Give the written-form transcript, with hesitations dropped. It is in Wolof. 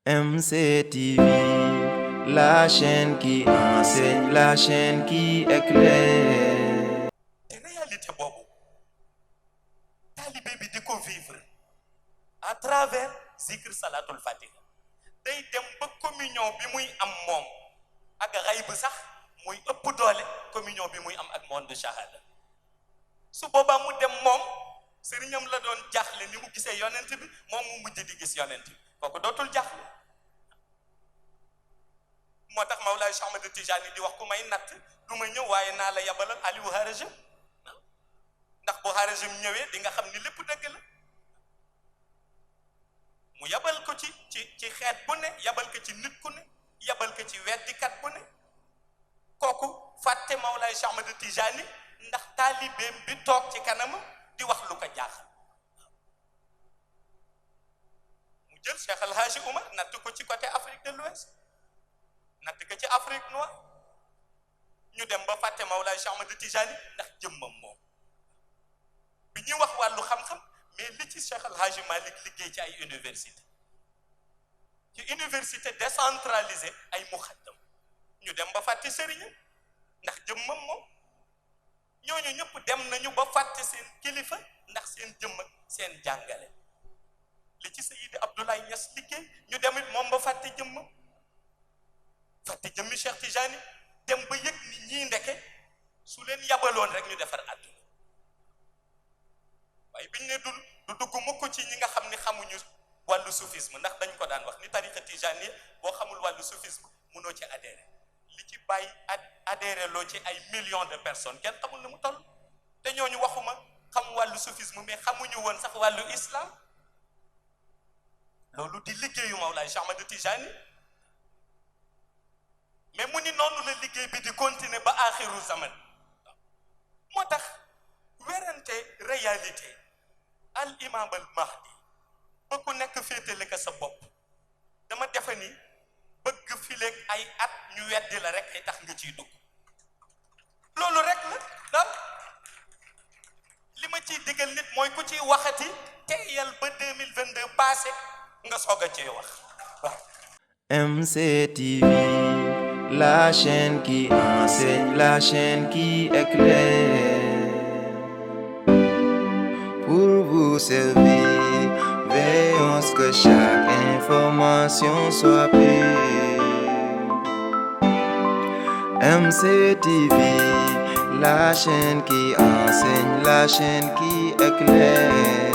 MCTV, la chaîne qui enseigne, la chaîne qui éclaire. te réalité boobu taalibe bi di ko vivre à travers zikr salatul fatiha day dem ba communion bi muy am moom ak xayb sax muy ëpp doole communion bi muy am ak monde shahada su boobaa mu dem moom sëriñam la doon jaaxle ni mu gisee yonent bi moom mu mujj di gis yonent bi kooku dootul jaaxle moo tax Mawlaay Cheikh Ahmad Tijaani di wax ku may natt du ma ñëw waaye naa la yabalal Aliou Harazim ndax bu Harazim ñëwee di nga xam ni lépp dëgg la mu yabal ko ci xeet bu ne yabal ko ci nit ku ne yabal ko ci weddikat bu ne kooku fàtte Mawlaay Cheikh Ahmad Tijaani ndax taalibeem bi toog ci kanam di wax lu ko jaaxal mu jël Cheikh El Hadji Oumar natt ko ci côté Afrique de l'Ouest natt ko ci Afrique noire ñu dem ba fàtte Mawlaay Cheikh Ahmad Tijaani ndax jëmmam moom bi ñuy wax wàllu xam-xam mais li ci Cheikh El Hadji Malick liggéey ci ay université décentralisée ay muxaddam ñu dem ba fàtte sëriñ ndax jëmmam moom ñooñu ñëpp dem nañu ba fàtte seen kilifa ndax seen jëmm ak seen jàngale li ci Seydi Abdoulaye Niass liggéey ñu demit moom ba fàtte jëmmam fàtte jëmmi Cheikh Tijani dem ba yëg ni ñii ndeke su leen yabaloon rek ñu defar àdduna waaye biñ ne du dugg mukk ci ñi nga xam ni xamuñu wàllu soufisme ndax dañ ko daan wax ni tariqa Tijani boo xamul wàllu soufisme mënoo ci adhéré li ci bàyyi adhéré loo ci ay millions de personnes kenn xamul na mu toll te ñooñu waxuma xam wàllu soufisme mais xamuñu woon sax wàllu islam loolu di liggéeyu Mawlaay Cheikh Ahmad Tijani mais mu ni noonu la liggéey bi di continuer ba axiru zaman moo tax werante réalité al imam al mahdi ba ku nekk féetale ka sa bopp dama defe ni bëgg fileeg ay at ñu weddi la rek ay tax nga ciy dugg loolu rek la daal li ma ciy digal nit mooy ku ciy waxati teeyal ba 2022 passé nga soog a cee wax waaw. MCTV, la chaîne qui enseigne, la chaîne qui éclaire. Pour vous servir, veillons à ce que chaque information soit pure. MCTV, la chaîne qui enseigne, la chaîne qui éclaire.